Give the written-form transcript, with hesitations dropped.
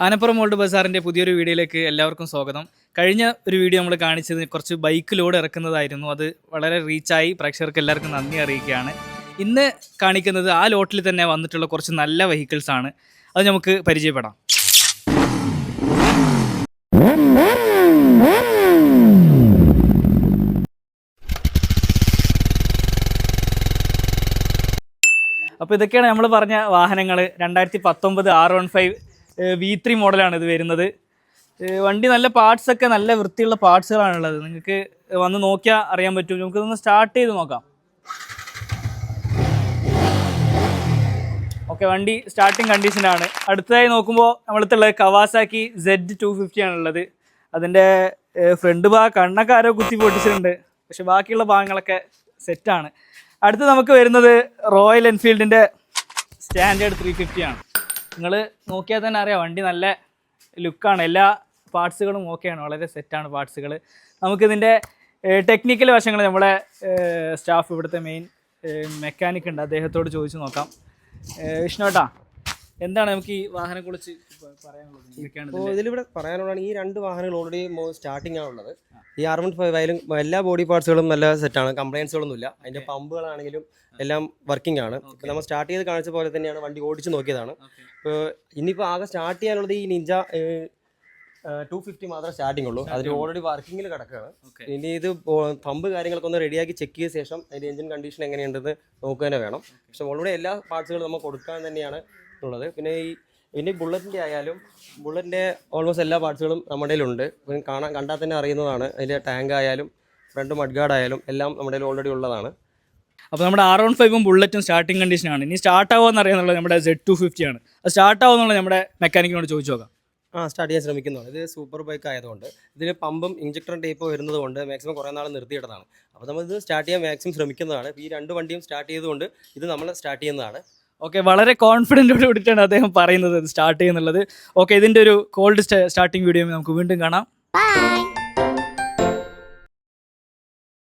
ആനപ്പുറം old ബസാറിൻ്റെ പുതിയൊരു വീഡിയോയിലേക്ക് എല്ലാവർക്കും സ്വാഗതം. കഴിഞ്ഞ ഒരു വീഡിയോ നമ്മൾ കാണിച്ചത് കുറച്ച് ബൈക്ക് ലോഡ് ഇറക്കുന്നതായിരുന്നു. അത് വളരെ റീച്ചായി, പ്രേക്ഷകർക്ക് എല്ലാവർക്കും നന്ദി അറിയിക്കുകയാണ്. ഇന്ന് കാണിക്കുന്നത് ആ ലോട്ടിൽ തന്നെ വന്നിട്ടുള്ള കുറച്ച് നല്ല വെഹിക്കിൾസ് ആണ്. അത് നമുക്ക് പരിചയപ്പെടാം. അപ്പോൾ ഇതൊക്കെയാണ് നമ്മൾ പറഞ്ഞ വാഹനങ്ങൾ. 2019 R15 V3 മോഡലാണ് ഇത് വരുന്നത്. വണ്ടി നല്ല പാർട്സൊക്കെ നല്ല വൃത്തിയുള്ള പാർട്സുകളാണുള്ളത്. നിങ്ങൾക്ക് വന്ന് നോക്കിയാൽ അറിയാൻ പറ്റും. നമുക്കിതൊന്ന് സ്റ്റാർട്ട് ചെയ്ത് നോക്കാം. ഓക്കെ, വണ്ടി സ്റ്റാർട്ടിങ് കണ്ടീഷനാണ്. അടുത്തതായി നോക്കുമ്പോൾ നമ്മളടുത്തുള്ളത് കവാസാക്കി Z250 ആണുള്ളത്. അതിൻ്റെ ഫ്രണ്ട് ഭാഗം കണ്ണൊക്കെ ആരോ കുത്തി പൊട്ടിച്ചിട്ടുണ്ട്, പക്ഷെ ബാക്കിയുള്ള ഭാഗങ്ങളൊക്കെ സെറ്റാണ്. അടുത്ത് നമുക്ക് വരുന്നത് റോയൽ എൻഫീൽഡിൻ്റെ സ്റ്റാൻഡേർഡ് 350 ആണ്. നിങ്ങൾ നോക്കിയാൽ തന്നെ അറിയാം, വണ്ടി നല്ല ലുക്കാണ്. എല്ലാ പാർട്സുകളും ഓക്കെയാണ്, വളരെ സെറ്റാണ് പാർട്സുകൾ. നമുക്കിതിൻ്റെ ടെക്നിക്കൽ വശങ്ങൾ നമ്മുടെ സ്റ്റാഫ്, ഇവിടുത്തെ മെയിൻ മെക്കാനിക് ഉണ്ട്, അദ്ദേഹത്തോട് ചോദിച്ചു നോക്കാം. വിഷ്ണുവേട്ടാ, എന്താണ് നമുക്ക് ഈ വാഹനത്തെക്കുറിച്ച് പറയാനുള്ളത്? ഇതിലിവിടെ പറയാനുള്ളതാണ്, ഈ രണ്ട് വാഹനങ്ങൾ ഓൾറെഡി സ്റ്റാർട്ടിംഗ് ആണുള്ളത്. ഈ R15 ആയാലും എല്ലാ ബോഡി പാർട്സുകളും നല്ല സെറ്റാണ്, കംപ്ലയിൻസുകളൊന്നുമില്ല. അതിൻ്റെ പമ്പുകളാണെങ്കിലും എല്ലാം വർക്കിംഗ് ആണ്. ഇപ്പോൾ നമ്മൾ സ്റ്റാർട്ട് ചെയ്ത് കാണിച്ച പോലെ തന്നെയാണ്, വണ്ടി ഓടിച്ച് നോക്കിയതാണ്. ഇപ്പോൾ ഇനിയിപ്പോൾ ആകെ സ്റ്റാർട്ട് ചെയ്യാനുള്ളത് ഈ നിഞ്ച 250 മാത്രമേ സ്റ്റാർട്ടിംഗ് ഉള്ളൂ. അതിന് ഓൾറെഡി വർക്കിങ്ങിൽ കിടക്കുകയാണ്. ഇനി ഇത് പമ്പ് കാര്യങ്ങളൊക്കെ ഒന്ന് റെഡിയാക്കി ചെക്ക് ചെയ്ത ശേഷം അതിൻ്റെ എഞ്ചിൻ കണ്ടീഷൻ എങ്ങനെയുണ്ടെന്ന് നോക്കുക തന്നെ വേണം. പക്ഷേ ഓൾറെഡി എല്ലാ പാർട്സുകളും നമ്മൾ കൊടുക്കാൻ തന്നെയാണ് ഉള്ളത്. പിന്നെ ബുള്ളറ്റിൻ്റെ ആയാലും ബുള്ളറ്റിൻ്റെ ഓൾമോസ്റ്റ് എല്ലാ പാർട്സുകളും നമ്മുടെ കയ്യിലുണ്ട്. കണ്ടാൽ തന്നെ അറിയുന്നതാണ്. അതിൻ്റെ ടാങ്ക് ആയാലും ഫ്രണ്ട് മഡ്ഗാർഡ് ആയാലും എല്ലാം നമ്മുടെ കയ്യിൽ ഓൾറെഡി ഉള്ളതാണ്. അപ്പോൾ നമ്മുടെ R15 ബുള്ളറ്റും സ്റ്റാർട്ടിംഗ് കണ്ടീഷനാണ്. ഇനി സ്റ്റാർട്ട് ആവുമെന്ന് അറിയാന്നുള്ളത് നമ്മുടെ Z250 ആണ്. അത് സ്റ്റാർട്ട് ആവുമെന്നുള്ളത് നമ്മുടെ മെക്കാനിക്കിനോട് ചോദിച്ചു നോക്കാം. സ്റ്റാർട്ട് ചെയ്യാൻ ശ്രമിക്കുന്നതാണ്. ഇത് സൂപ്പർ ബൈക്ക് ആയതുകൊണ്ട് ഇതിന് പമ്പും ഇഞ്ചക്ടറും ടൈപ്പോ വരുന്നത് കൊണ്ട് മാക്സിമം കുറേ നാൾ നിർത്തിയിട്ടതാണ്. അപ്പോൾ നമ്മളിത് സ്റ്റാർട്ട് ചെയ്യാൻ മാക്സിമം ശ്രമിക്കുന്നതാണ്. ഈ രണ്ട് വണ്ടിയും സ്റ്റാർട്ട് ചെയ്തുകൊണ്ട് ഇത് നമ്മൾ സ്റ്റാർട്ട് ചെയ്യുന്നതാണ്. ഓക്കെ, വളരെ കോൺഫിഡൻറ്റോട് കൂടിയിട്ടാണ് അദ്ദേഹം പറയുന്നത് സ്റ്റാർട്ട് ചെയ്യുന്നുള്ളത്. ഓക്കെ, ഇതിൻ്റെ ഒരു കോൾഡ് സ്റ്റാർട്ടിംഗ് വീഡിയോ നമുക്ക് വീണ്ടും കാണാം.